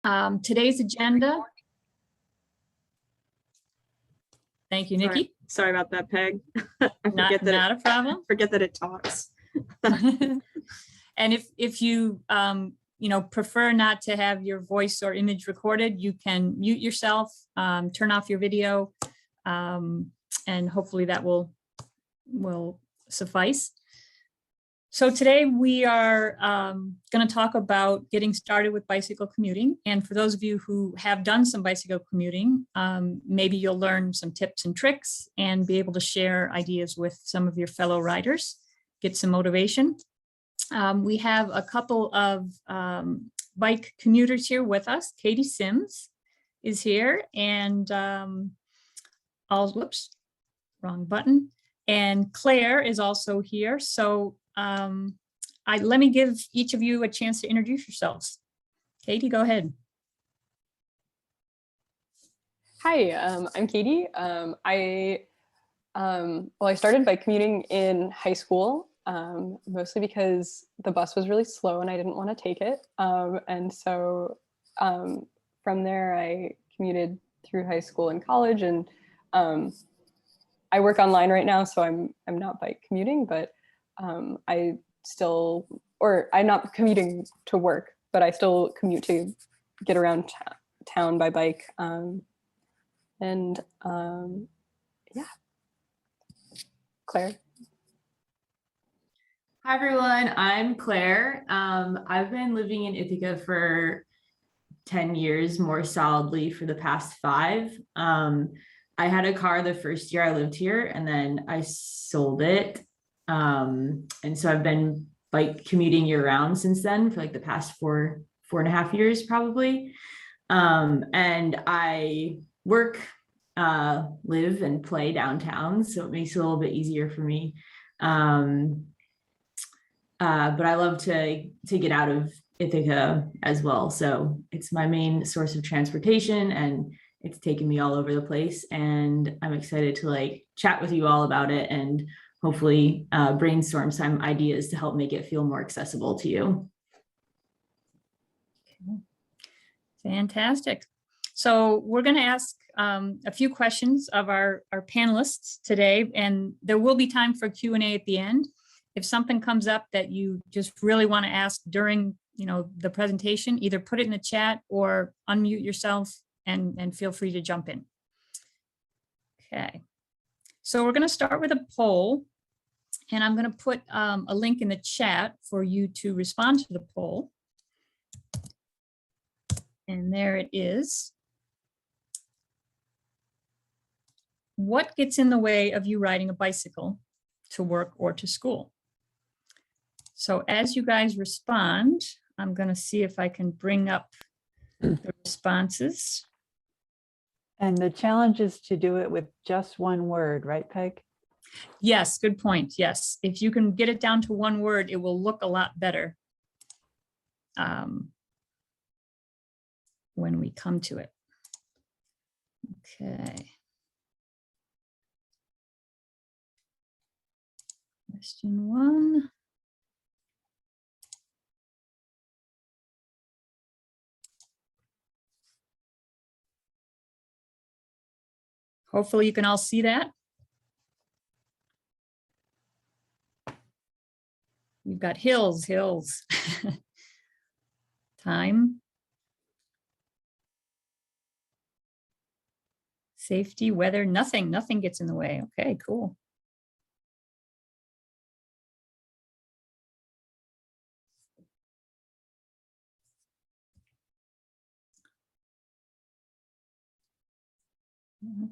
Today's agenda. Thank you, Nikki. Sorry about that, Peg. Not a problem. Forget that it talks. And if you prefer not to have your voice or image recorded, you can mute yourself, turn off your video, and hopefully that will suffice. So today we are going to talk about getting started with bicycle commuting. And for those of you who have done some bicycle commuting, maybe you'll learn some tips and tricks and be able to share ideas with some of your fellow riders, get some motivation. We have a couple of bike commuters here with us. Katie Sims is here, and whoops, wrong button. And Claire is also here. So let me give each of you a chance to introduce yourselves. Katie, go ahead. Hi, I'm Katie. I started bike commuting in high school, mostly because the bus was really slow and I didn't want to take it. And so from there, I commuted through high school and college, and I work online right now, so I'm not bike commuting, but I'm not commuting to work, but I still commute to get around town by bike. Yeah. Claire. Hi everyone, I'm Claire. I've been living in Ithaca for 10 years, more solidly for the past 5. I had a car the first year I lived here, and then I sold it. And so I've been bike commuting year round since then for like the past 4.5 years probably. And I work, live and play downtown, so it makes it a little bit easier for me. But I love to get out of Ithaca as well. So it's my main source of transportation, and it's taken me all over the place. And I'm excited to chat with you all about it and hopefully brainstorm some ideas to help make it feel more accessible to you. Fantastic. So we're going to ask a few questions of our panelists today, and there will be time for Q&A at the end. If something comes up that you just really want to ask during the presentation, either put it in the chat or unmute yourself and feel free to jump in. Okay. So we're going to start with a poll, and I'm going to put a link in the chat for you to respond to the poll. And there it is. What gets in the way of you riding a bicycle to work or to school? So as you guys respond, I'm going to see if I can bring up the responses. And the challenge is to do it with just one word, right, Peg? Yes, good point. Yes, if you can get it down to one word, it will look a lot better when we come to it. Okay. Question 1. Hopefully you can all see that. You've got hills. Time. Safety, weather, nothing gets in the way. Okay, cool.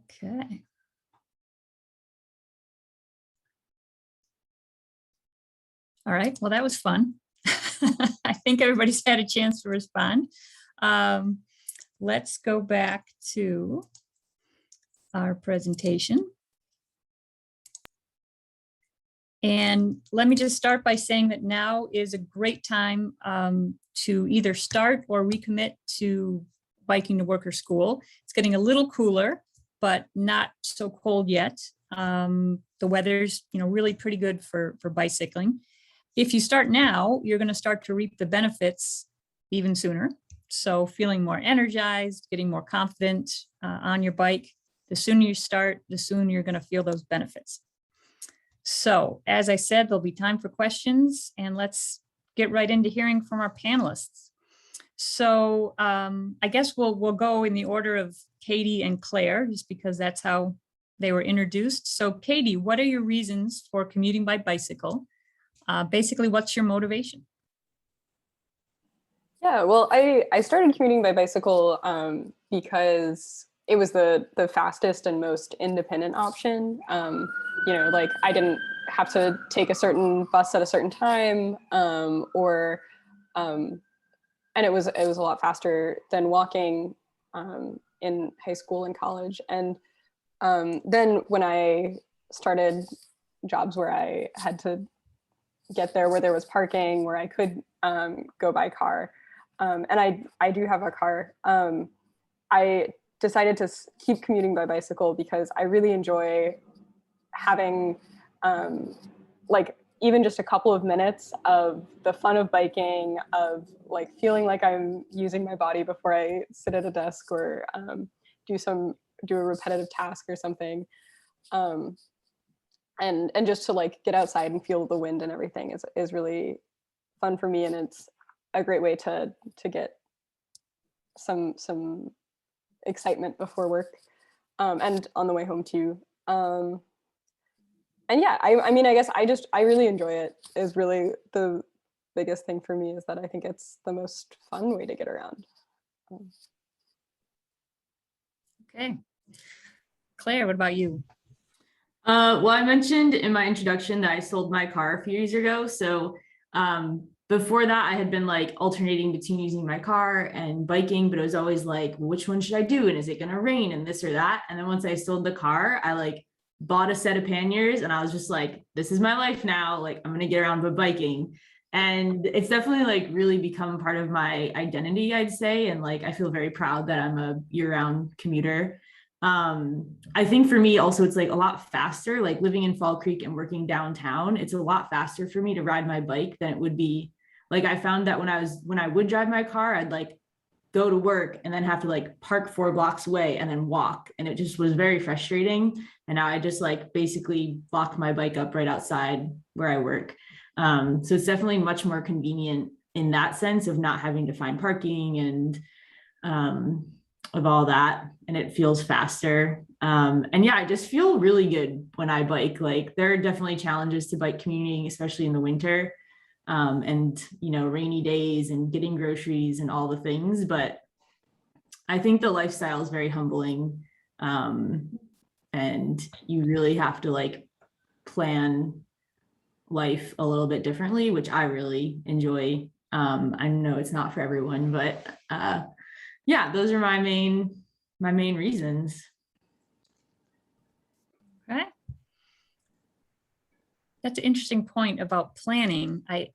Okay. All right, well, that was fun. I think everybody's had a chance to respond. Let's go back to our presentation. And let me just start by saying that now is a great time to either start or recommit to biking to work or school. It's getting a little cooler, but not so cold yet. The weather's really pretty good for bicycling. If you start now, you're going to start to reap the benefits even sooner. So feeling more energized, getting more confident on your bike, the sooner you start, the sooner you're going to feel those benefits. So as I said, there'll be time for questions, and let's get right into hearing from our panelists. So I guess we'll go in the order of Katie and Claire, just because that's how they were introduced. So Katie, what are your reasons for commuting by bicycle? Basically, what's your motivation? Yeah, well, I started commuting by bicycle because it was the fastest and most independent option. You know, like I didn't have to take a certain bus at a certain time, and it was a lot faster than walking in high school and college. And then when I started jobs where I had to get there, where there was parking, where I could go by car, and I do have a car, I decided to keep commuting by bicycle because I really enjoy having like even just a couple of minutes of the fun of biking, of like feeling like I'm using my body before I sit at a desk or do a repetitive task or something. And just to like get outside and feel the wind and everything is really fun for me, and it's a great way to get some excitement before work, and on the way home too. And yeah, I mean, I guess I really enjoy it. Is really the biggest thing for me, is that I think it's the most fun way to get around. Okay. Claire, what about you? Well, I mentioned in my introduction that I sold my car a few years ago. So before that, I had been like alternating between using my car and biking, but it was always like, well, which one should I do? And is it going to rain and this or that? And then once I sold the car, I like bought a set of panniers, and I was just like, this is my life now. Like, I'm going to get around by biking. And it's definitely like really become part of my identity, I'd say. And like, I feel very proud that I'm a year-round commuter. I think for me also, it's like a lot faster, like living in Fall Creek and working downtown, it's a lot faster for me to ride my bike than it would be. Like I found that when I would drive my car, I'd like go to work and then have to like park 4 blocks away and then walk. And it just was very frustrating. And now I just like basically lock my bike up right outside where I work. So it's definitely much more convenient in that sense of not having to find parking and of all that, and it feels faster. And yeah, I just feel really good when I bike. Like there are definitely challenges to bike commuting, especially in the winter, and you know, rainy days and getting groceries and all the things. But I think the lifestyle is very humbling, and you really have to like plan life a little bit differently, which I really enjoy. I know it's not for everyone, but yeah, those are my main reasons. Okay. That's an interesting point about planning. I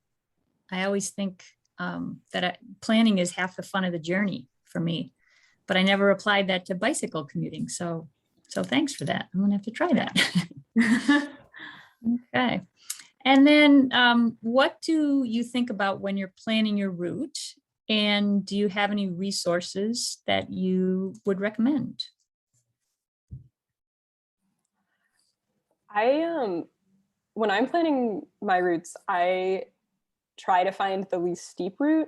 always think that planning is half the fun of the journey for me, but I never applied that to bicycle commuting. So thanks for that. I'm gonna have to try that. Okay. And then what do you think about when you're planning your route? And do you have any resources that you would recommend? When I'm planning my routes, I try to find the least steep route,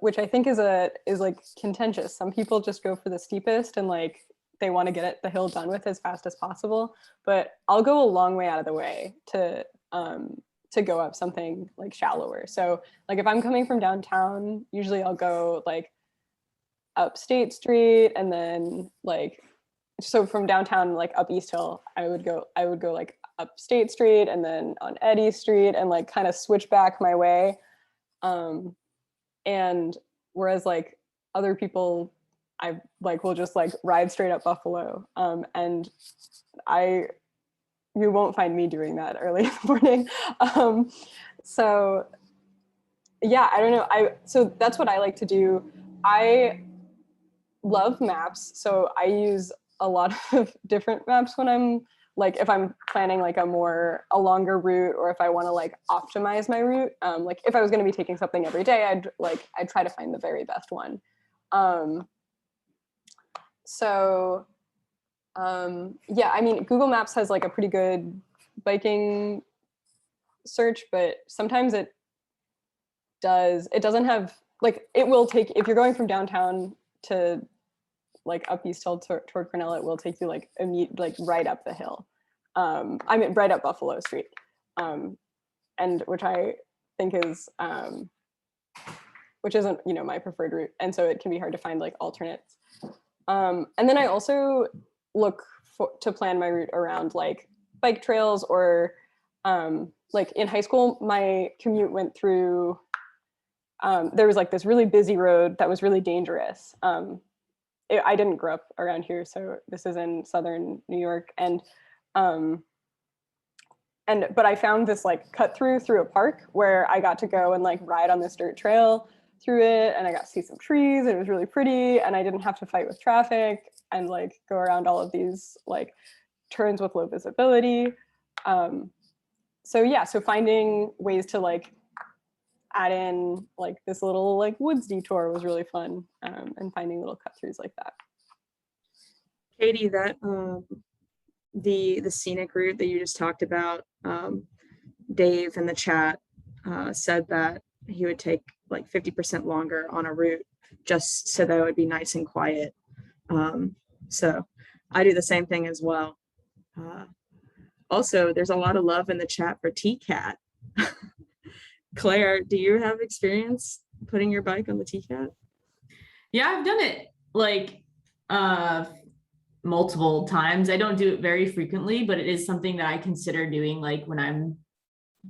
which I think is like contentious. Some people just go for the steepest and like they want to get the hill done with as fast as possible. But I'll go a long way out of the way to go up something like shallower. So like if I'm coming from downtown, usually I'll go like up State Street, and then like, so from downtown like up East Hill, I would go like up State Street and then on Eddy Street and like kind of switch back my way. And whereas like other people, I like will just like ride straight up Buffalo. And you won't find me doing that early in the morning. So yeah, I don't know. So that's what I like to do. I love maps. So I use a lot of different maps when I'm like, if I'm planning like a longer route, or if I want to like optimize my route. Like if I was going to be taking something every day, I'd try to find the very best one. So yeah, I mean, Google Maps has like a pretty good biking search, but sometimes it doesn't have, like, it will take, if you're going from downtown to like up East Hill toward Cornell, it will take you like right up the hill. I mean, right up Buffalo Street. And which I think is, which isn't, you know, my preferred route. And so it can be hard to find like alternates. And then I also look to plan my route around like bike trails, or like in high school, my commute went through, there was like this really busy road that was really dangerous. I didn't grow up around here, so this is in southern New York, but I found this like cut through a park where I got to go and like ride on this dirt trail through it, and I got to see some trees, and it was really pretty, and I didn't have to fight with traffic and like go around all of these like turns with low visibility. So yeah, so finding ways to like add in like this little like woods detour was really fun, and finding little cut throughs like that. Katie, that the scenic route that you just talked about, Dave in the chat said that he would take like 50% longer on a route just so that it would be nice and quiet. So I do the same thing as well. Also, there's a lot of love in the chat for TCAT. Claire, do you have experience putting your bike on the TCAT? Yeah, I've done it like multiple times. I don't do it very frequently, but it is something that I consider doing like when I'm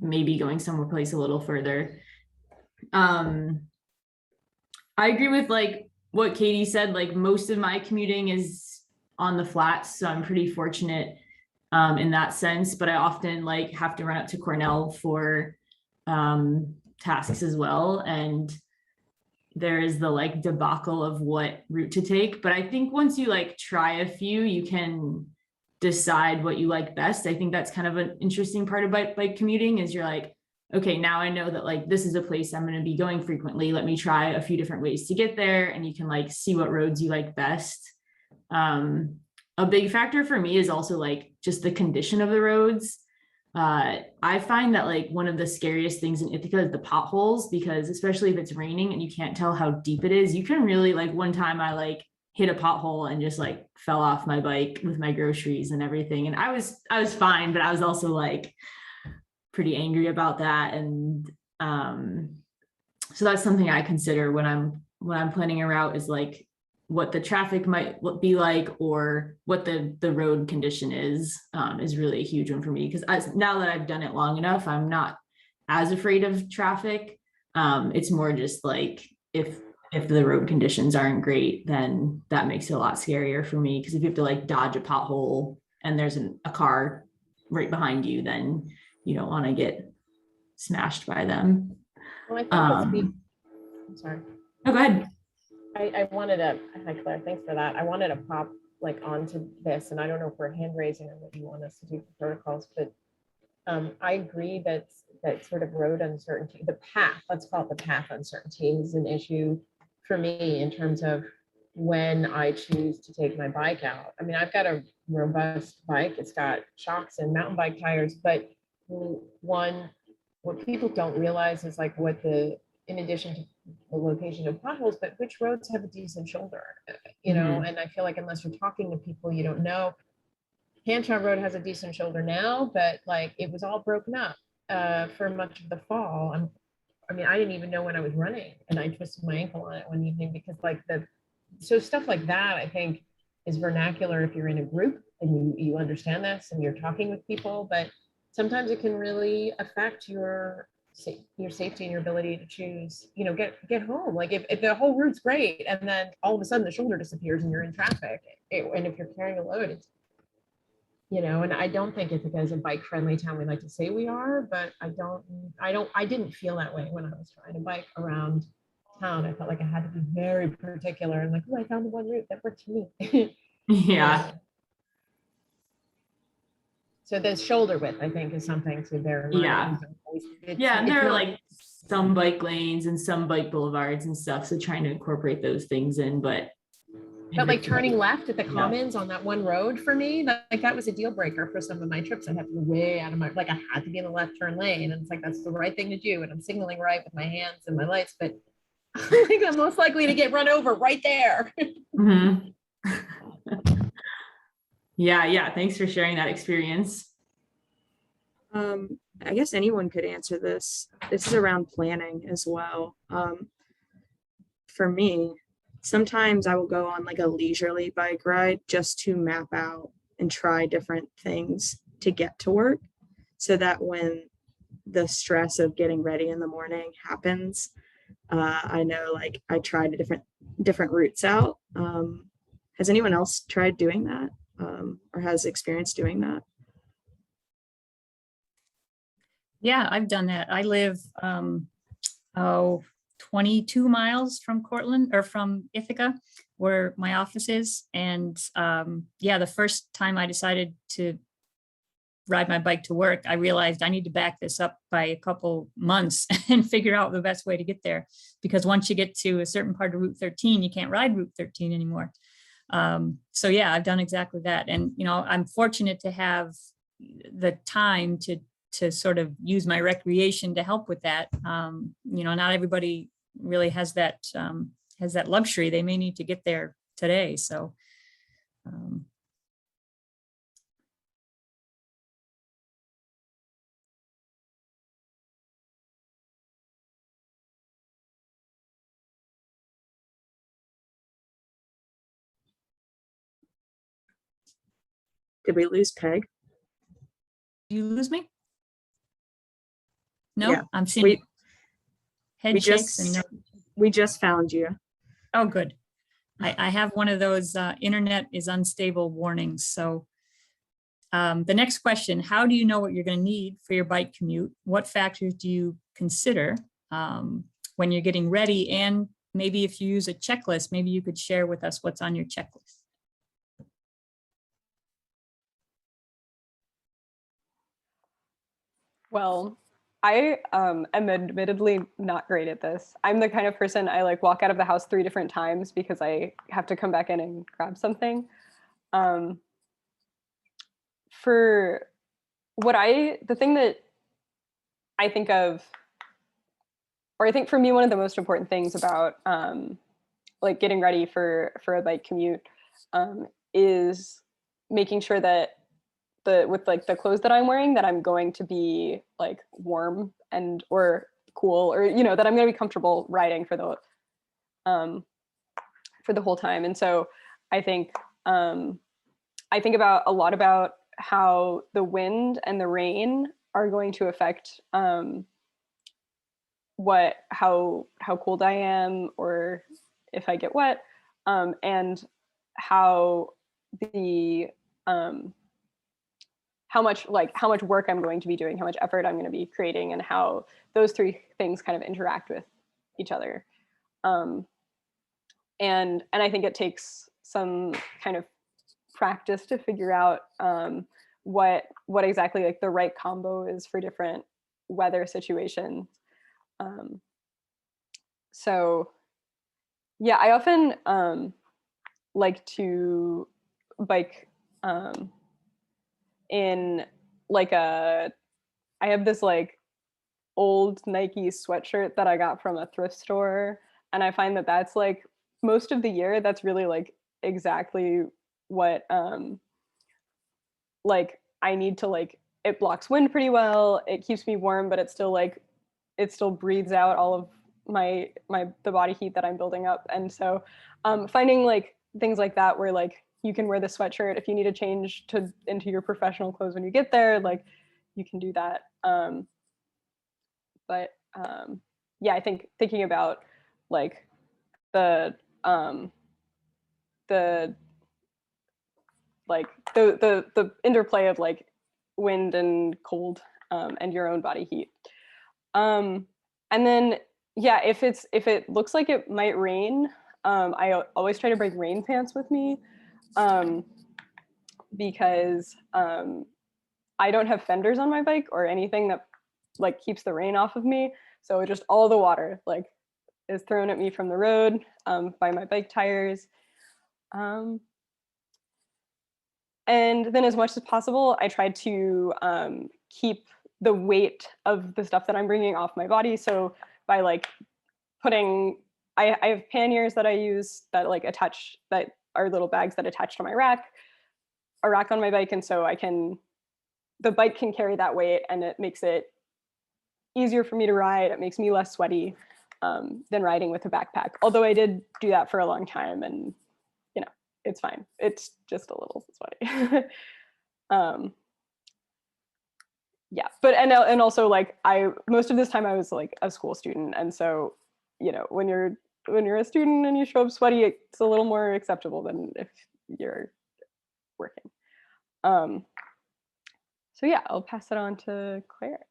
maybe going somewhere place a little further. I agree with like what Katie said, like most of my commuting is on the flats, so I'm pretty fortunate in that sense, but I often like have to run up to Cornell for tasks as well, and there is the like debacle of what route to take. But I think once you like try a few, you can decide what you like best. I think that's kind of an interesting part of bike commuting, is you're like, okay, now I know that like this is a place I'm going to be going frequently. Let me try a few different ways to get there, and you can like see what roads you like best. A big factor for me is also like just the condition of the roads. I find that like one of the scariest things in Ithaca is the potholes, because especially if it's raining and you can't tell how deep it is, you can really like, one time I like hit a pothole and just like fell off my bike with my groceries and everything. And I was fine, but I was also like pretty angry about that. And so that's something I consider when I'm planning a route, is like what the traffic might be like, or what the road condition is really a huge one for me. Because now that I've done it long enough, I'm not as afraid of traffic. It's more just like if the road conditions aren't great, then that makes it a lot scarier for me. Because if you have to like dodge a pothole and there's a car right behind you, then you don't want to get smashed by them. Well, I think I'm sorry. Oh, go ahead. I wanted to, hi Claire, thanks for that. I wanted to pop like onto this, and I don't know if we're hand raising or what you want us to do for protocols, but I agree that sort of road uncertainty, the path, let's call it the path uncertainty, is an issue for me in terms of when I choose to take my bike out. I mean, I've got a robust bike. It's got shocks and mountain bike tires, but what people don't realize is like in addition to the location of potholes, but which roads have a decent shoulder, you know? And I feel like unless you're talking to people, you don't know. Hanshaw Road has a decent shoulder now, but like it was all broken up for much of the fall. I mean, I didn't even know when I was running, and I twisted my ankle on it one evening because like so stuff like that, I think, is vernacular if you're in a group and you understand this and you're talking with people, but sometimes it can really affect your safety and your ability to choose, you know, get home. Like if the whole route's great and then all of a sudden the shoulder disappears and you're in traffic, and if you're carrying a load, it's, you know, and I don't think Ithaca is a bike friendly town. We like to say we are, but I didn't feel that way when I was trying to bike around town. I felt like I had to be very particular and like, oh, I found the one route that worked for me. Yeah. So the shoulder width, I think, is something to bear in mind. Yeah. And there are like some bike lanes and some bike boulevards and stuff. So trying to incorporate those things in, but like turning left at the Yeah. Commons on that one road for me, that was a deal breaker for some of my trips. I'd have to go way out of my, like I had to be in the left turn lane. And it's like, that's the right thing to do. And I'm signaling right with my hands and my lights, but I think I'm most likely to get run over right there. Mhm. Yeah. Thanks for sharing that experience. I guess anyone could answer this. This is around planning as well. For me, sometimes I will go on like a leisurely bike ride just to map out and try different things to get to work, so that when the stress of getting ready in the morning happens, I know like I tried different routes out. Has anyone else tried doing that, or has experience doing that? Yeah, I've done that. I live, 22 miles from Cortland or from Ithaca, where my office is. And yeah, the first time I decided to ride my bike to work, I realized I need to back this up by a couple months and figure out the best way to get there. Because once you get to a certain part of Route 13, you can't ride Route 13 anymore. So yeah, I've done exactly that. And, you know, I'm fortunate to have the time to sort of use my recreation to help with that. You know, not everybody really has that luxury. They may need to get there today. So Did we lose Peg? do you lose me? No, Yeah, I'm seeing we head shakes and no. we just found you. Oh, good. I have one of those internet is unstable warnings. So the next question, how do you know what you're going to need for your bike commute? What factors do you consider when you're getting ready? And maybe if you use a checklist, maybe you could share with us what's on your checklist. Well, I am admittedly not great at this. I'm the kind of person, I like walk out of the house 3 different times because I have to come back in and grab something. For the thing that I think of, or I think for me, one of the most important things about like getting ready for a bike commute is making sure that with like the clothes that I'm wearing, that I'm going to be like warm and or cool, or you know, that I'm going to be comfortable riding for the whole time. And so I think about a lot about how the wind and the rain are going to affect how cold I am, or if I get wet, and how the how much work I'm going to be doing, how much effort I'm going to be creating, and how those 3 things kind of interact with each other. And I think it takes some kind of practice to figure out what exactly like the right combo is for different weather situations. So yeah, I often like to bike in like I have this like old Nike sweatshirt that I got from a thrift store, and I find that that's like most of the year, that's really like exactly what like I need to like, it blocks wind pretty well, it keeps me warm, but it still breathes out all of the body heat that I'm building up. And so finding like things like that where like you can wear the sweatshirt if you need to change into your professional clothes when you get there, like you can do that. But yeah, I think thinking about like the interplay of like wind and cold and your own body heat. And then yeah, if it looks like it might rain, I always try to bring rain pants with me, because I don't have fenders on my bike or anything that like keeps the rain off of me. So just all the water like is thrown at me from the road by my bike tires. And then as much as possible, I tried to keep the weight of the stuff that I'm bringing off my body. So by like putting, I have panniers that I use that like attach, that are little bags that attach to my rack, a rack on my bike. And so the bike can carry that weight, and it makes it easier for me to ride. It makes me less sweaty than riding with a backpack. Although I did do that for a long time, and you know, it's fine. It's just a little sweaty. Yeah, but and also like most of this time I was like a school student, and so you know, when you're a student and you show up sweaty, it's a little more acceptable than if you're working. So yeah, I'll pass it on to Claire.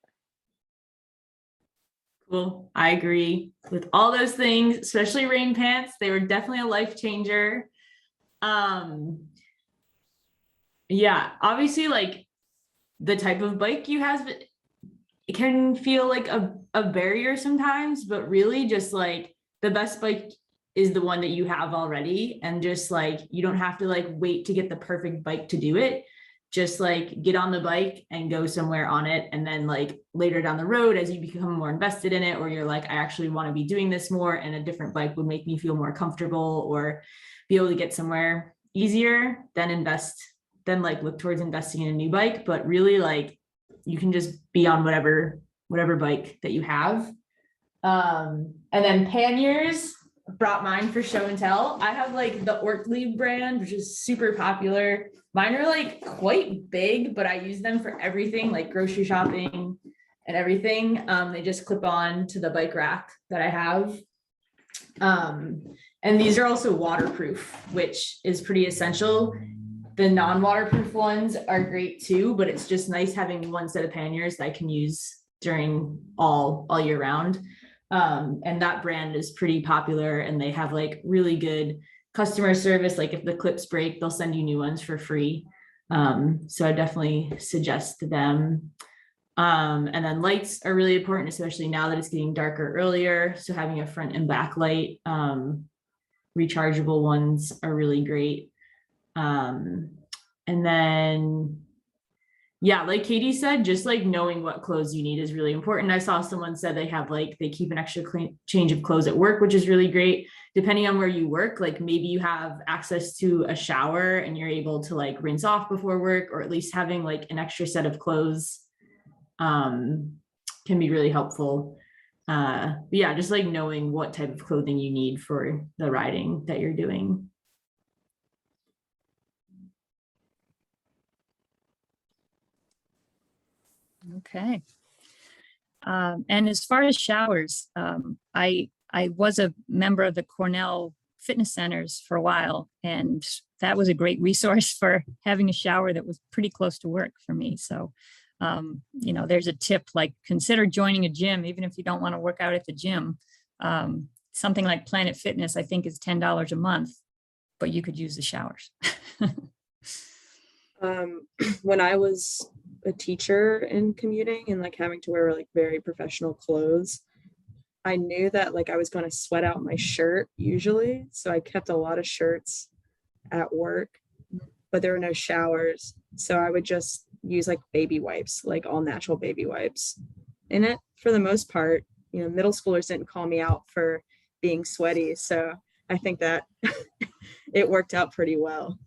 Cool. I agree with all those things, especially rain pants. They were definitely a life changer. Yeah, obviously like the type of bike you have, it can feel like a barrier sometimes, but really just like the best bike is the one that you have already. And just like, you don't have to like wait to get the perfect bike to do it. Just like get on the bike and go somewhere on it. And then like later down the road, as you become more invested in it, or you're like, I actually want to be doing this more, and a different bike would make me feel more comfortable or be able to get somewhere easier, then like look towards investing in a new bike. But really like you can just be on whatever bike that you have. And then panniers, brought mine for show and tell. I have like the Ortlieb brand, which is super popular. Mine are like quite big, but I use them for everything, like grocery shopping and everything. They just clip on to the bike rack that I have. And these are also waterproof, which is pretty essential. The non-waterproof ones are great too, but it's just nice having one set of panniers that I can use during all year round. And that brand is pretty popular, and they have like really good customer service. Like if the clips break, they'll send you new ones for free. So I definitely suggest them. And then lights are really important, especially now that it's getting darker earlier. So having a front and back light, rechargeable ones are really great. And then, yeah, like Katie said, just like knowing what clothes you need is really important. I saw someone said they keep an extra change of clothes at work, which is really great. Depending on where you work, like maybe you have access to a shower and you're able to like rinse off before work, or at least having like an extra set of clothes can be really helpful. But yeah, just like knowing what type of clothing you need for the riding that you're doing. Okay. And as far as showers, I was a member of the Cornell fitness centers for a while, and that was a great resource for having a shower that was pretty close to work for me. So, you know, there's a tip, like consider joining a gym, even if you don't want to work out at the gym. Something like Planet Fitness, I think, is $10 a month, but you could use the showers. When I was a teacher in commuting and like having to wear like very professional clothes, I knew that like I was going to sweat out my shirt usually. So I kept a lot of shirts at work, but there were no showers. So I would just use like baby wipes, like all natural baby wipes. And it, for the most part, you know, middle schoolers didn't call me out for being sweaty. So I think that it worked out pretty well.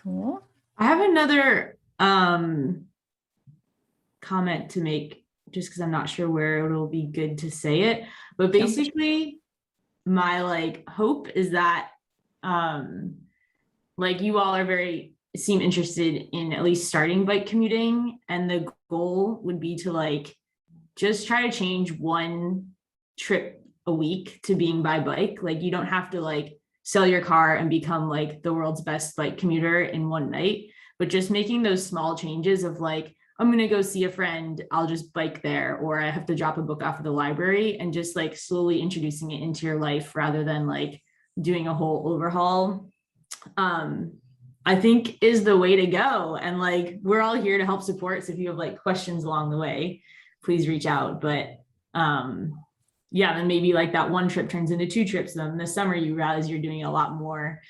Cool. I have another comment to make, just because I'm not sure where it'll be good to say it, but basically my like hope is that like you all seem interested in at least starting bike commuting, and the goal would be to like just try to change one trip a week to being by bike. Like you don't have to like sell your car and become like the world's best bike commuter in one night, but just making those small changes of like, I'm going to go see a friend, I'll just bike there, or I have to drop a book off at the library, and just like slowly introducing it into your life rather than like doing a whole overhaul. I think is the way to go. And like, we're all here to help support. So if you have like questions along the way, please reach out. But yeah, then maybe like that one trip turns into 2 trips. Then this summer you realize you're doing a lot more.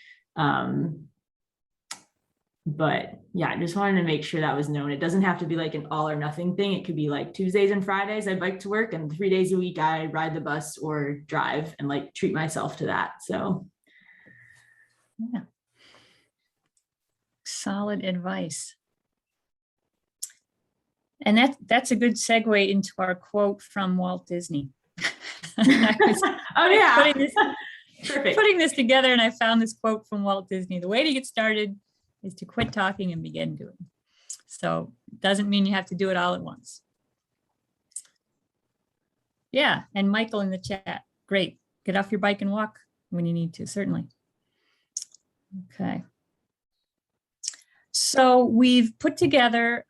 But yeah, I just wanted to make sure that was known. It doesn't have to be like an all or nothing thing. It could be like Tuesdays and Fridays I bike to work, and 3 days a week I ride the bus or drive, and like treat myself to that. So Yeah. Solid advice. And that's a good segue into our quote from Walt Disney. Oh yeah. Putting this together, and I found this quote from Walt Disney. The way to get started is to quit talking and begin doing. So it doesn't mean you have to do it all at once. Yeah, and Michael in the chat, great. Get off your bike and walk when you need to, certainly. Okay. So we've put together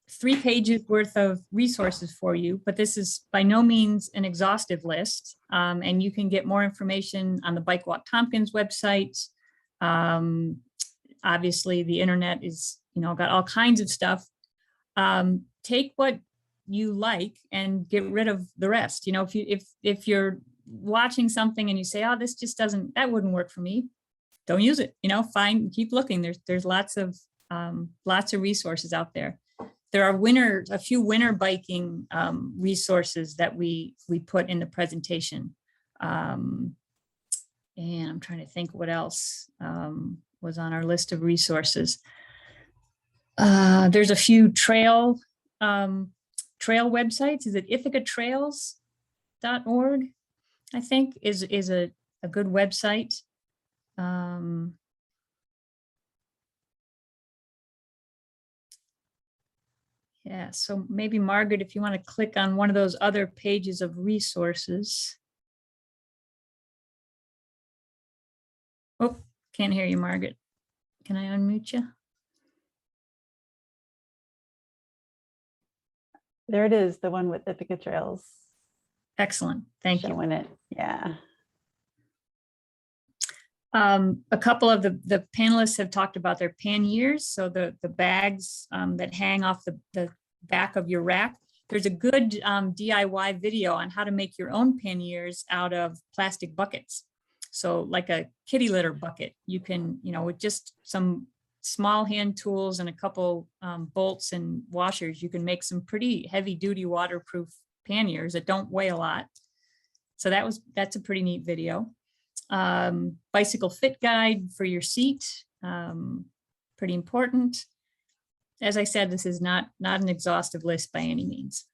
3 pages worth of resources for you, but this is by no means an exhaustive list. And you can get more information on the Bike Walk Tompkins website. Obviously the internet is, got all kinds of stuff. Take what you like and get rid of the rest. If you're watching something and you say, oh, this just that wouldn't work for me, don't use it. Keep looking. There's lots of resources out there. There are a few winter biking resources that we put in the presentation. And I'm trying to think what else was on our list of resources. There's a few trail websites. Is it ithacatrails.org? I think is a good website. Yeah, so maybe Margaret, if you want to click on one of those other pages of resources. Oh, can't hear you, Margaret. Can I unmute you? There it is, the one with Ithaca Trails. Excellent, thank you. Showing it, yeah. A couple of the panelists have talked about their panniers, so the bags that hang off the back of your rack. There's a good DIY video on how to make your own panniers out of plastic buckets. So like a kitty litter bucket, you can, with just some small hand tools and a couple bolts and washers, you can make some pretty heavy duty waterproof panniers that don't weigh a lot. So that's a pretty neat video. Bicycle fit guide for your seat, pretty important. As I said, this is not an exhaustive list by any means.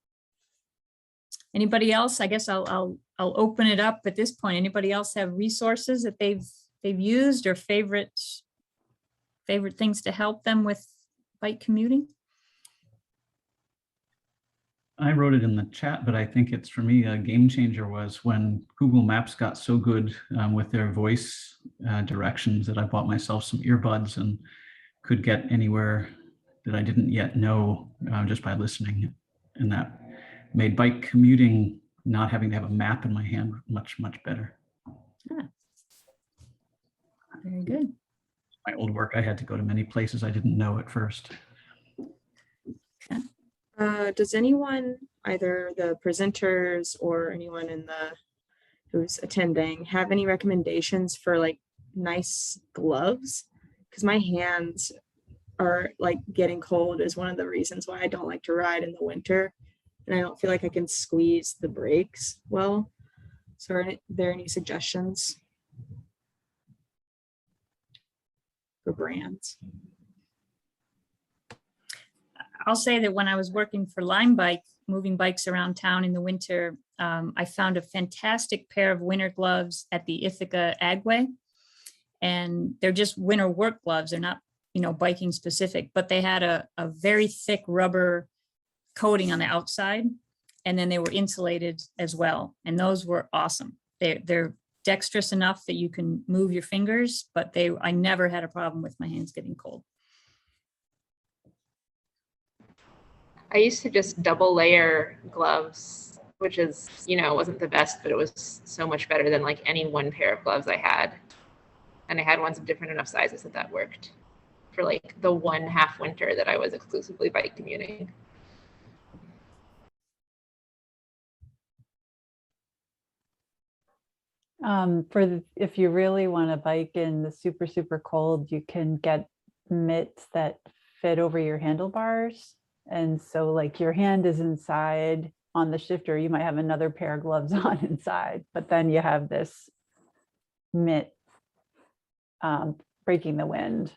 Anybody else? I guess I'll open it up at this point. Anybody else have resources that they've used or favorite things to help them with bike commuting? I wrote it in the chat, but I think it's, for me, a game changer was when Google Maps got so good with their voice directions that I bought myself some earbuds and could get anywhere that I didn't yet know just by listening. And that made bike commuting, not having to have a map in my hand, much, much better. Ah, very good. My old work, I had to go to many places I didn't know at first. Does anyone, either the presenters or anyone who's attending, have any recommendations for like nice gloves? Because my hands are like getting cold is one of the reasons why I don't like to ride in the winter, and I don't feel like I can squeeze the brakes well. So are there any suggestions for brands? I'll say that when I was working for Lime Bike, moving bikes around town in the winter, I found a fantastic pair of winter gloves at the Ithaca Agway. And they're just winter work gloves. They're not, biking specific, but they had a very thick rubber coating on the outside. And then they were insulated as well. And those were awesome. They're dexterous enough that you can move your fingers, but I never had a problem with my hands getting cold. I used to just double layer gloves, which is, wasn't the best, but it was so much better than like any one pair of gloves I had. And I had ones of different enough sizes that worked for like the 1.5 winter that I was exclusively bike commuting. If you really want to bike in the super, super cold, you can get mitts that fit over your handlebars. And so like your hand is inside on the shifter, you might have another pair of gloves on inside, but then you have this mitt breaking the wind.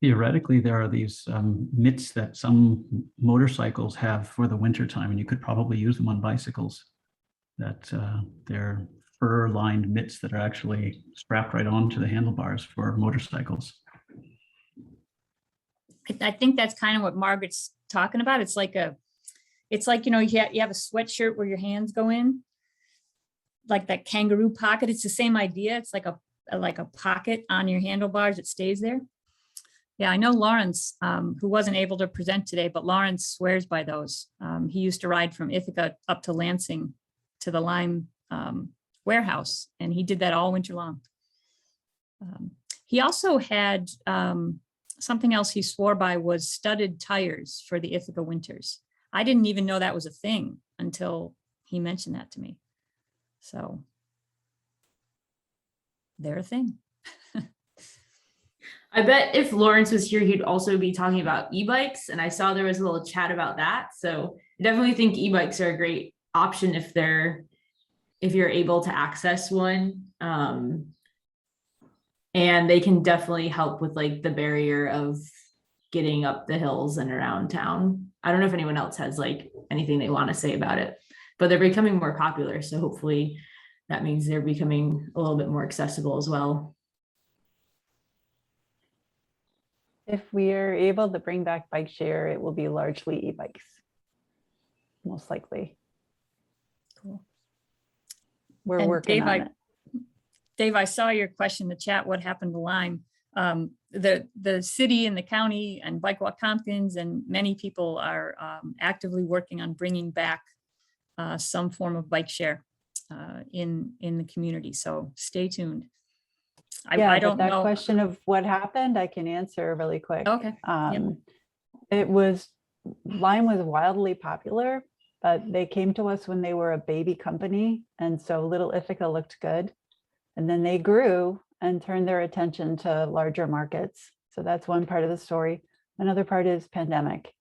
Theoretically, there are these mitts that some motorcycles have for the winter time, and you could probably use them on bicycles. That they're fur-lined mitts that are actually strapped right onto the handlebars for motorcycles. I think that's kind of what Margaret's talking about. It's like, you know, you have a sweatshirt where your hands go in, like that kangaroo pocket. It's the same idea. It's like a pocket on your handlebars. It stays there. Yeah, I know Lawrence, who wasn't able to present today, but Lawrence swears by those. He used to ride from Ithaca up to Lansing to the Lime warehouse, and he did that all winter long. He also had something else he swore by was studded tires for the Ithaca winters. I didn't even know that was a thing until he mentioned that to me. So they're a thing. I bet if Lawrence was here, he'd also be talking about e-bikes. And I saw there was a little chat about that. So I definitely think e-bikes are a great option if you're able to access one. And they can definitely help with like the barrier of getting up the hills and around town. I don't know if anyone else has like anything they want to say about it, but they're becoming more popular. So hopefully that means they're becoming a little bit more accessible as well. If we are able to bring back bike share, it will be largely e-bikes, most likely. Cool. We're And working on it. Dave, I saw your question in the chat, what happened to Lime? The city and the county and Bike Walk Tompkins and many people are actively working on bringing back some form of bike share in the community. So stay tuned. I don't know. That question of what happened, I can answer really quick. Okay. Lime was wildly popular, but they came to us when they were a baby company. And so Little Ithaca looked good. And then they grew and turned their attention to larger markets. So that's one part of the story. Another part is pandemic.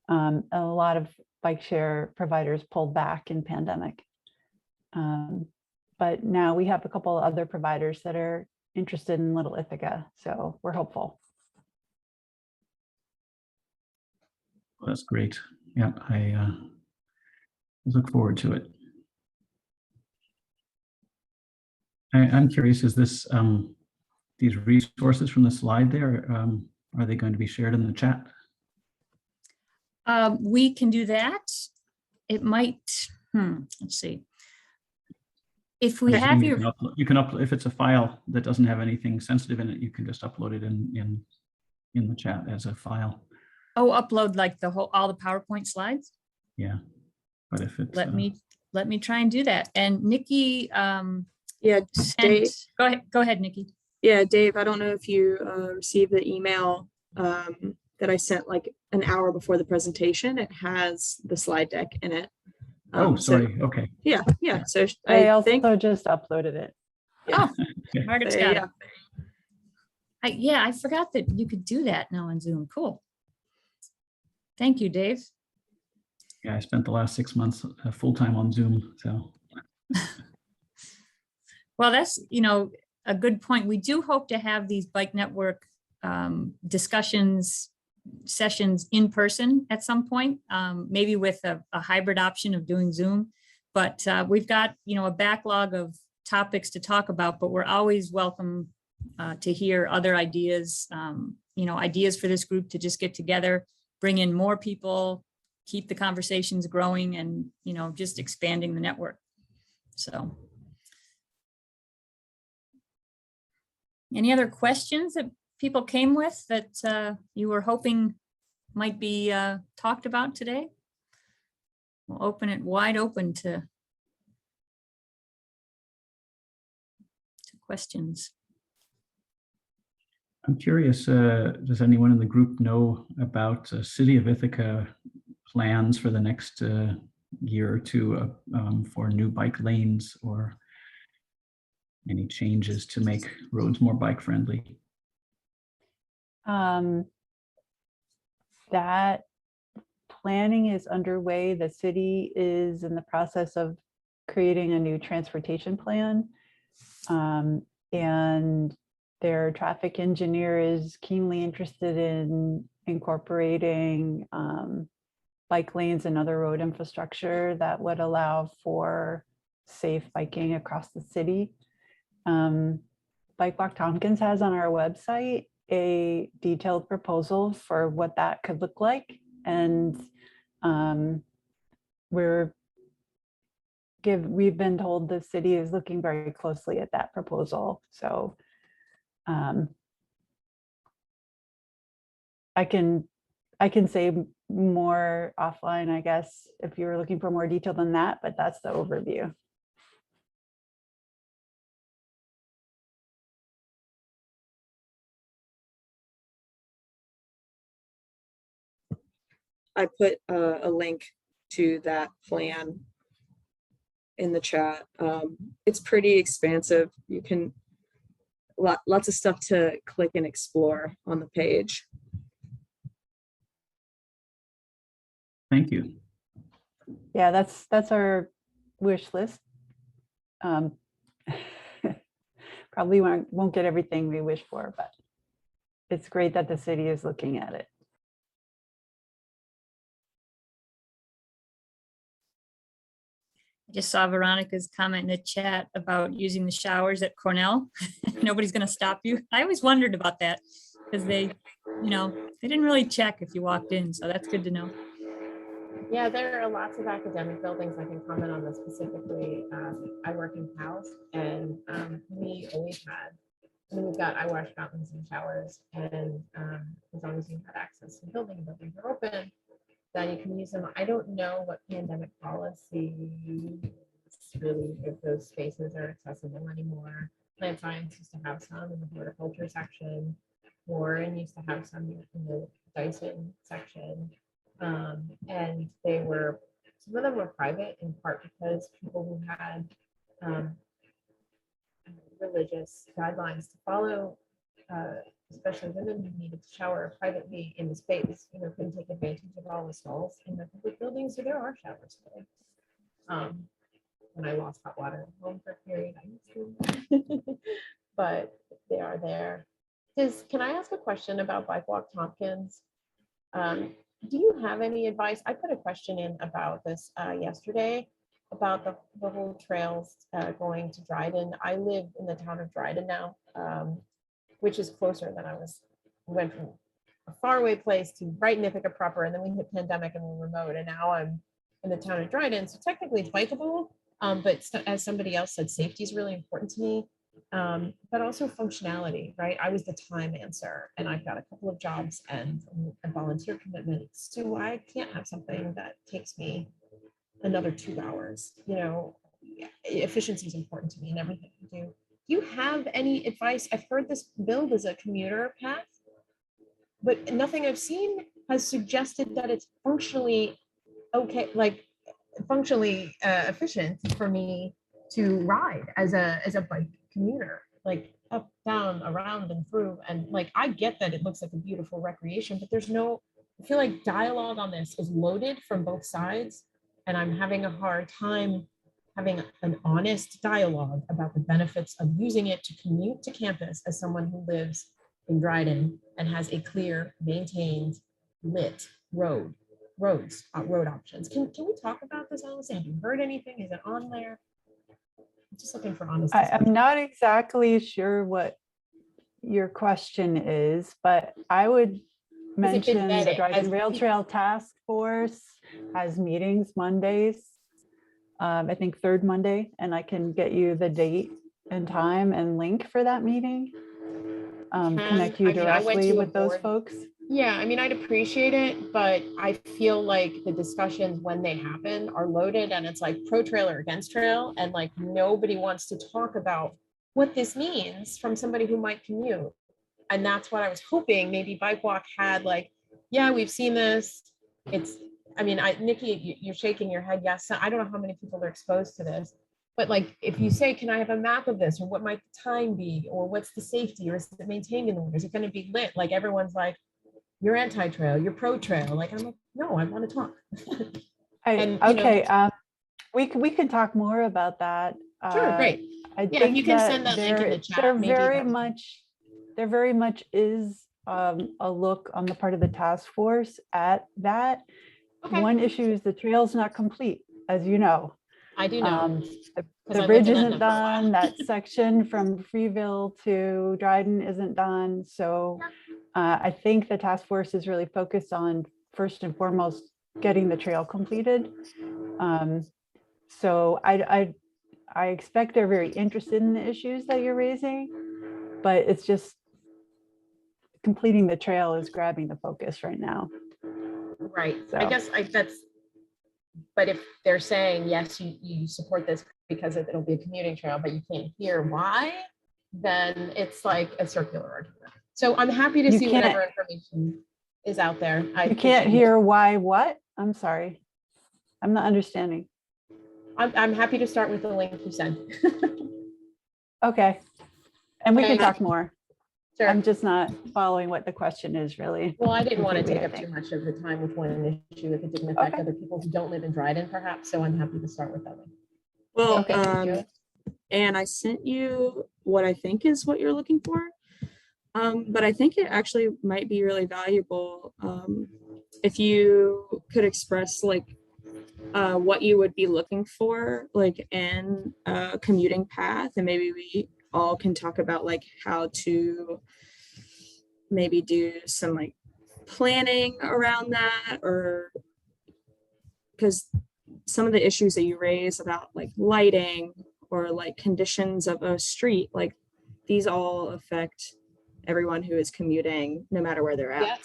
A lot of bike share providers pulled back in pandemic. But now we have a couple of other providers that are interested in Little Ithaca. So we're hopeful. Well, that's great. Yeah, I look forward to it. I'm curious, is this these resources from the slide there, are they going to be shared in the chat? We can do that. It might, let's see. If we have you can upload, if it's a file that doesn't have anything sensitive in it, you can just upload it in the chat as a file. Oh, upload like all the PowerPoint slides? Yeah, but if it's let me try and do that. And Nikki, Yeah, Dave. Go ahead, Nikki. Yeah, Dave, I don't know if you received the email that I sent like an hour before the presentation. It has the slide deck in it. Oh, sorry. Okay. Yeah. So I also just uploaded it. Yeah. Oh, Okay. Margaret's got it. I forgot that you could do that now on Zoom. Cool. Thank you, Dave. Yeah, I spent the last 6 months full-time on Zoom, so. Well, that's, a good point. We do hope to have these Bike Network discussions sessions in person at some point, maybe with a hybrid option of doing Zoom. But we've got, a backlog of topics to talk about, but we're always welcome to hear other ideas, ideas for this group to just get together, bring in more people, keep the conversations growing and, just expanding the network. So. Any other questions that people came with that you were hoping might be talked about today? We'll open it wide open to questions? I'm curious, does anyone in the group know about City of Ithaca plans for the next year or two for new bike lanes or any changes to make roads more bike friendly? That planning is underway. The city is in the process of creating a new transportation plan. And their traffic engineer is keenly interested in incorporating bike lanes and other road infrastructure that would allow for safe biking across the city. Bike Walk Tompkins has on our website a detailed proposal for what that could look like. And we've been told the city is looking very closely at that proposal. So I can say more offline, I guess, if you're looking for more detail than that, but that's the overview. I put a link to that plan in the chat. It's pretty expansive. You can, lots of stuff to click and explore on the page. Thank you. Yeah, that's our wish list. Probably won't get everything we wish for, but it's great that the city is looking at it. I just saw Veronica's comment in the chat about using the showers at Cornell. Nobody's going to stop you. I always wondered about that because they didn't really check if you walked in. So that's good to know. Yeah, there are lots of academic buildings. I can comment on this specifically. I work in house, and we always had, we've got eye wash fountains and showers, and as long as you had access to buildings are open, then you can use them. I don't know what pandemic policy really, if those spaces are accessible anymore. Plant science used to have some in the horticulture section. Warren used to have some in the Dyson section. And some of them were private, in part because people who had religious guidelines to follow, especially women who needed to shower privately in the space, couldn't take advantage of all the stalls in the public buildings. So there are showers today. When I lost hot water at home for a period, I used to, but they are there. Can I ask a question about Bike Walk Tompkins? Do you have any advice? I put a question in about this yesterday about the whole trails going to Dryden. I live in the town of Dryden now, which is closer than went from a faraway place to right in Ithaca proper, and then we hit pandemic and we're remote, and now I'm in the town of Dryden. So technically it's bikeable, but as somebody else said, safety is really important to me. But also functionality, right? I was the time answer, and I've got a couple of jobs and a volunteer commitment. So I can't have something that takes me another 2 hours. Efficiency is important to me in everything I do. Do you have any advice? I've heard this billed as a commuter path, but nothing I've seen has suggested that it's functionally okay, like functionally efficient for me to ride as a bike commuter, like up, down, around and through. And like, I get that it looks like a beautiful recreation, but I feel like dialogue on this is loaded from both sides. And I'm having a hard time having an honest dialogue about the benefits of using it to commute to campus as someone who lives in Dryden and has a clear, maintained, lit road options. Can we talk about this, honestly? Have you heard anything? Is it on there? I'm just looking for honest. I'm not exactly sure what your question is, but I would mention the Dryden Rail Trail Task Force has meetings Mondays, I think third Monday, and I can get you the date and time and link for that meeting. Connect you directly with those folks. Yeah, I'd appreciate it, but I feel like the discussions when they happen are loaded, and it's like pro trail or against trail, and like nobody wants to talk about what this means from somebody who might commute. And that's what I was hoping maybe Bike Walk had, like, yeah, we've seen this. It's, I mean, Nikki, you're shaking your head. Yes. I don't know how many people are exposed to this, but like, if you say, can I have a map of this, or what might the time be, or what's the safety, or is it maintained in the winter? Is it going to be lit? Like everyone's like, you're anti-trail, you're pro-trail. Like, I'm like, no, I want to talk. And, okay, we can talk more about that. Sure, great. I Yeah, if think you can send that link in the chat, maybe there very much is a look on the part of the task force at that. Okay. One issue is the trail's not complete, as you know. I do know. The bridge isn't done. That section from Freeville to Dryden isn't done. So I think the task force is really focused on, first and foremost, getting the trail completed. So I expect they're very interested in the issues that you're raising, but it's just completing the trail is grabbing the focus right now. Right. So. I guess but if they're saying, yes, you support this because it'll be a commuting trail, but you can't hear why, then it's like a circular argument. So I'm happy to see whatever information is out there. You can't hear why what? I'm sorry. I'm not understanding. I'm happy to start with the link you sent. Okay. And we can talk more. Sure. I'm just not following what the question is really. Well, I didn't want to take up too much of the time with one issue if it didn't affect other people who don't live in Dryden, perhaps. So I'm happy to start with that one. Well, and I sent you what I think is what you're looking for. But I think it actually might be really valuable if you could express like what you would be looking for like in a commuting path, and maybe we all can talk about like how to maybe do some like planning around that, or because some of the issues that you raise about like lighting or like conditions of a street, like these all affect everyone who is commuting no matter where they're at. Yeah.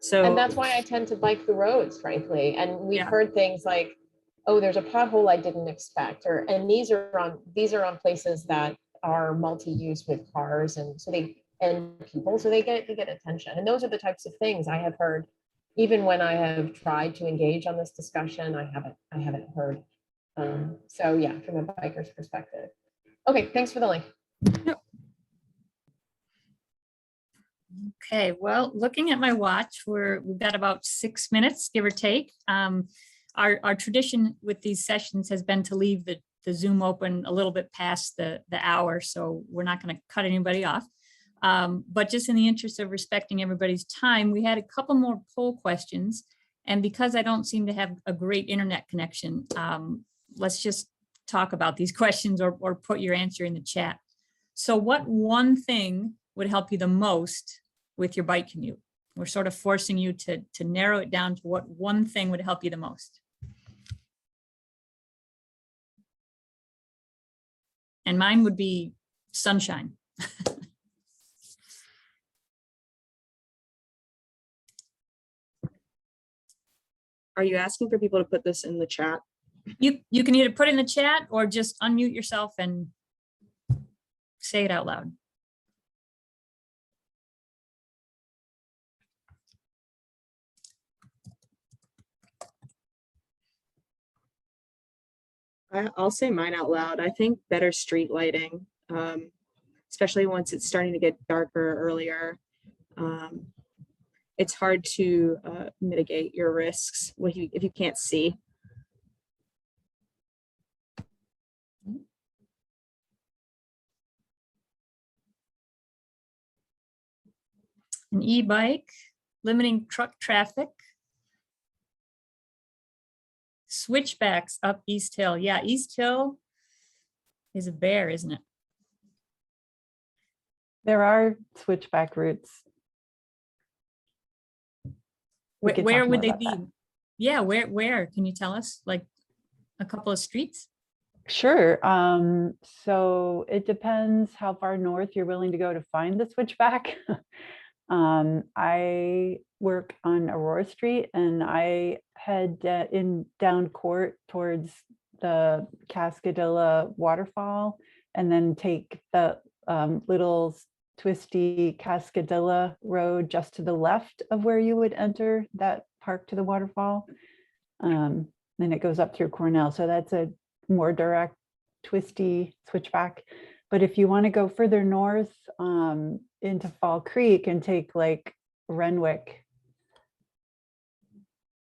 So and that's why I tend to like the roads, frankly. And we've heard things like, oh, there's a pothole I didn't expect, and these are on places that are multi-use with cars and people, so they get attention. And those are the types of things I have heard, even when I have tried to engage on this discussion. I haven't heard. So yeah, from a biker's perspective. Okay, thanks for the link. Yep. Okay, well, looking at my watch, we've got about 6 minutes, give or take. Our tradition with these sessions has been to leave the Zoom open a little bit past the hour, so we're not going to cut anybody off. But just in the interest of respecting everybody's time, we had a couple more poll questions. And because I don't seem to have a great internet connection, let's just talk about these questions or put your answer in the chat. So what one thing would help you the most with your bike commute? We're sort of forcing you to narrow it down to what one thing would help you the most. And mine would be sunshine. are you asking for people to put this in the chat? You can either put it in the chat or just unmute yourself and say it out loud. I'll say mine out loud. I think better street lighting, especially once it's starting to get darker earlier. It's hard to mitigate your risks if you can't see. An e-bike, limiting truck traffic. Switchbacks up East Hill. Yeah, East Hill is a bear, isn't it? There are switchback routes. Where would they be? Yeah, where? Can you tell us? Like a couple of streets? Sure. So it depends how far north you're willing to go to find the switchback. I work on Aurora Street and I head down Court towards the Cascadilla waterfall. and then take the little twisty Cascadilla road just to the left of where you would enter that park to the waterfall. Then it goes up through Cornell. So that's a more direct, twisty switchback. But if you want to go further north into Fall Creek and take like Renwick,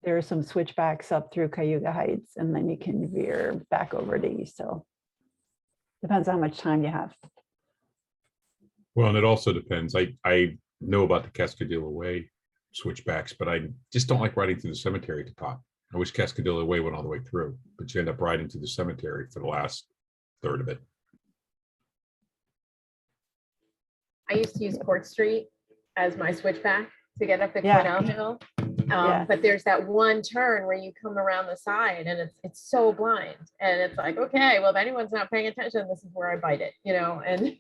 there are some switchbacks up through Cayuga Heights, and then you can veer back over to East Hill. Depends how much time you have. Well, and it also depends. I know about the Cascadilla Way switchbacks, but I just don't like riding through the cemetery at the top. I wish Cascadilla Way went all the way through, but you end up riding through the cemetery for the last third of it. I used to use Court Street as my switchback to get up the Yeah. Cornell Hill. Yeah. But there's that one turn where you come around the side and it's so blind. And it's like, okay, well, if anyone's not paying attention, this is where I bite it, you know? And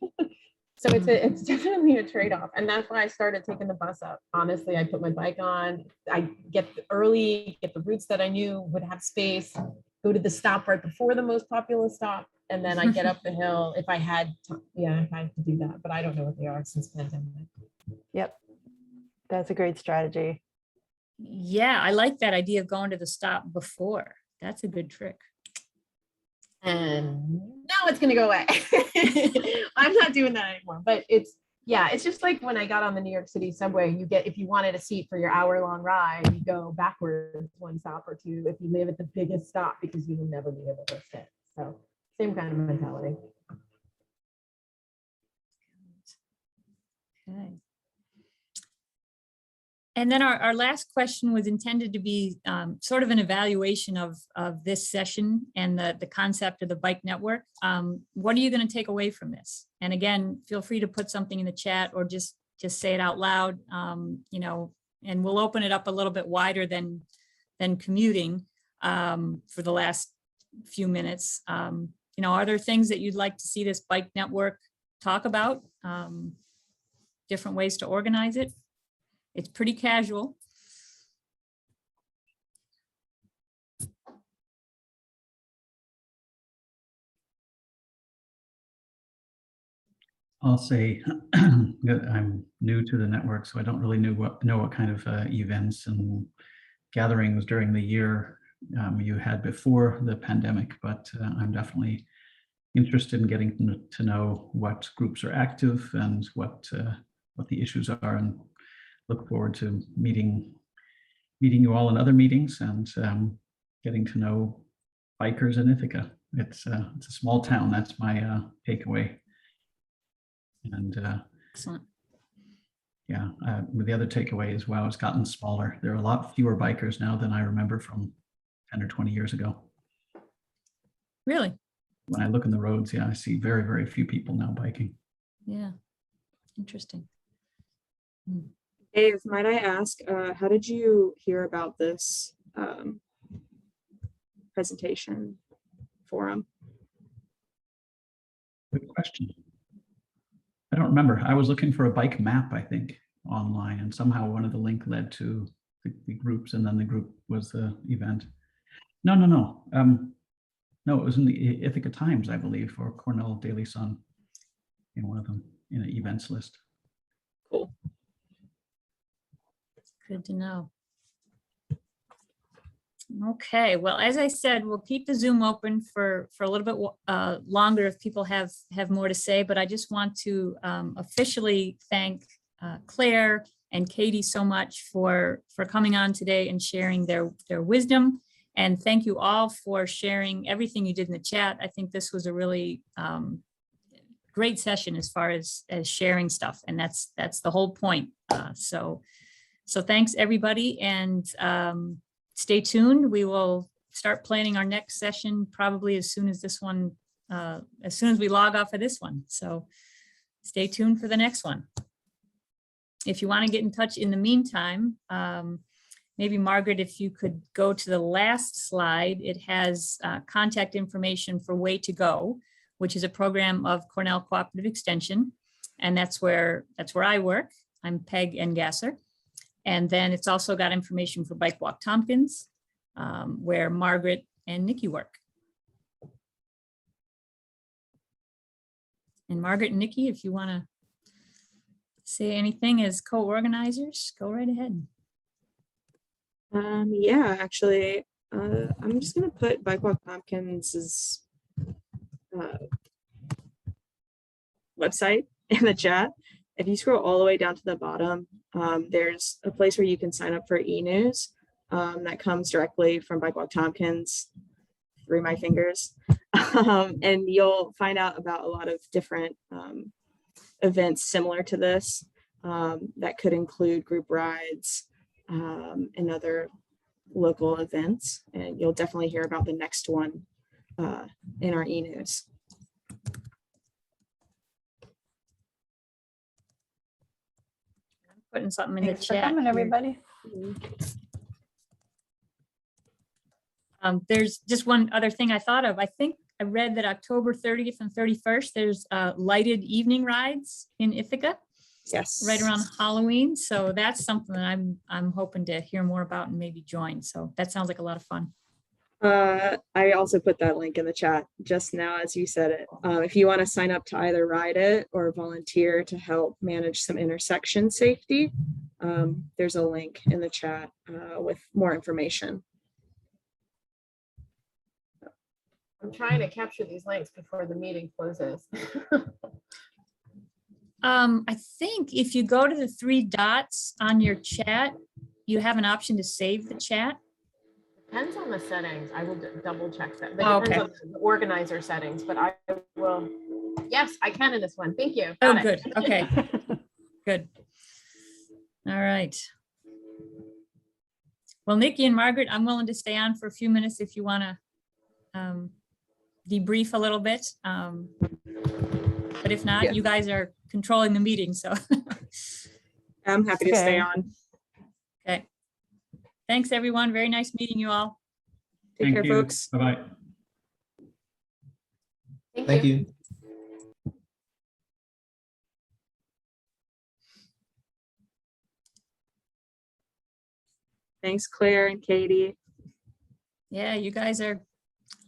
so it's definitely a trade-off. And that's why I started taking the bus up. Honestly, I put my bike on, I get early, get the routes that I knew would have space, go to the stop right before the most popular stop. And then I get up the hill if I had to, if I had to do that, but I don't know what they are since pandemic. Yep. That's a great strategy. Yeah, I like that idea of going to the stop before. That's a good trick. And now it's gonna go away. I'm not doing that anymore, but it's just like when I got on the New York City subway, if you wanted a seat for your hour-long ride, you go backwards one stop or two if you live at the biggest stop because you will never be able to sit. So same kind of mentality. Okay. And then our last question was intended to be sort of an evaluation of this session and the concept of the bike network. What are you going to take away from this? And again, feel free to put something in the chat or just say it out loud, you know, and we'll open it up a little bit wider than commuting for the last few minutes. You know, are there things that you'd like to see this bike network talk about? Different ways to organize it? It's pretty casual. I'll say that I'm new to the network, so I don't really know what kind of events and gatherings during the year you had before the pandemic, but I'm definitely interested in getting to know what groups are active and what the issues are, and look forward to meeting you all in other meetings and getting to know bikers in Ithaca. It's a small town. That's my takeaway. And Excellent. yeah, the other takeaway is, wow, it's gotten smaller. There are a lot fewer bikers now than I remember from 10 or 20 years ago. Really? When I look in the roads, yeah, I see very, very few people now biking. Yeah. Interesting. Dave, might I ask, how did you hear about this presentation forum? Good question. I don't remember. I was looking for a bike map, I think, online, and somehow one of the link led to the groups, and then the group was the event. No. No, it was in the Ithaca Times, I believe, or Cornell Daily Sun, in one of them, in an events list. Cool. Good to know. Okay, well, as I said, we'll keep the Zoom open for a little bit longer if people have more to say, but I just want to officially thank Claire and Katie so much for coming on today and sharing their wisdom. And thank you all for sharing everything you did in the chat. I think this was a really great session as far as sharing stuff, and that's the whole point. So thanks everybody, and stay tuned. We will start planning our next session probably as soon as this one, as soon as we log off of this one. So stay tuned for the next one. If you want to get in touch in the meantime, maybe Margaret, if you could go to the last slide, it has contact information for Way to Go, which is a program of Cornell Cooperative Extension. And that's where I work. I'm Peg Engasser. And then it's also got information for Bike Walk Tompkins, where Margaret and Nikki work. And Margaret and Nikki, if you want to say anything as co-organizers, go right ahead. Yeah, actually, I'm just gonna put Bike Walk Tompkins's website in the chat. If you scroll all the way down to the bottom, there's a place where you can sign up for e-news that comes directly from Bike Walk Tompkins through my fingers. And you'll find out about a lot of different events similar to this that could include group rides and other local events. And you'll definitely hear about the next one in our e-news. Putting something in Thanks the for chat. coming, here. everybody. There's just one other thing I thought of. I think I read that October 30th and 31st, there's lighted evening rides in Ithaca. Yes. Right around Halloween. So that's something that I'm hoping to hear more about and maybe join. So that sounds like a lot of fun. I also put that link in the chat just now as you said it. If you want to sign up to either ride it or volunteer to help manage some intersection safety, there's a link in the chat with more information. I'm trying to capture these links before the meeting closes. I think if you go to the three dots on your chat, you have an option to save the chat. Depends on the settings. I will double check that. Oh, Depends okay. on the organizer settings, but I will. Yes, I can in this one. Thank you. Oh, Got it. good. Okay, good. All right. Well, Nikki and Margaret, I'm willing to stay on for a few minutes if you want to debrief a little bit. But if not, Yeah. you guys are controlling the meeting, so. I'm happy to stay on. Okay. Thanks, everyone. Very nice meeting you all. Take care, folks. Bye-bye. Thank you. Thanks, Claire and Katie. Yeah, you guys are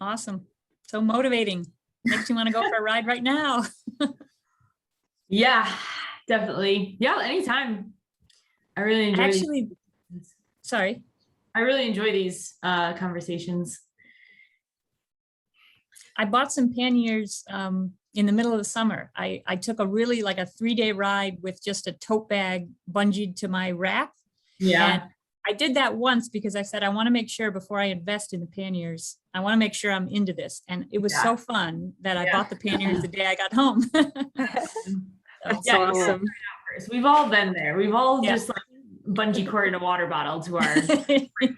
awesome. So motivating. Makes you want to go for a ride right now. Yeah, definitely. Yeah, anytime. I really enjoy Actually, sorry. I really enjoy these conversations. I bought some panniers in the middle of the summer. I took a really like a 3-day ride with just a tote bag bungeed to my rack. Yeah. And I did that once because I said, I want to make sure before I invest in the panniers, I want to make sure I'm into this. And it was Yeah. so fun that I Yeah. bought the panniers the day I got home. That's Yeah, awesome. We've all been there. We've all Yeah. just like bungee corded a water bottle to our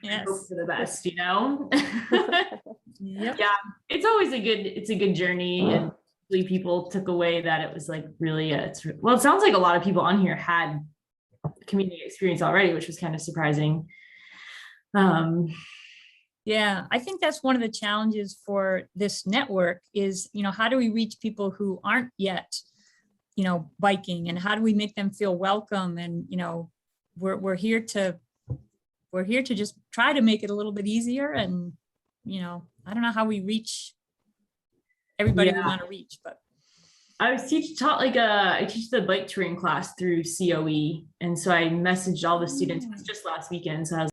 Yes. hope for the best, you know? Yep. Yeah, it's a good journey, and hopefully people took away that it was like really well, it sounds like a lot of people on here had community experience already, which was kind of surprising. Yeah, I think that's one of the challenges for this network is, how do we reach people who aren't yet, biking, and how do we make them feel welcome? And, we're here to just try to make it a little bit easier. And, I don't know how we reach everybody we want to reach, but. I teach the bike touring class through COE. And so I messaged all the students, it was just last weekend. So I was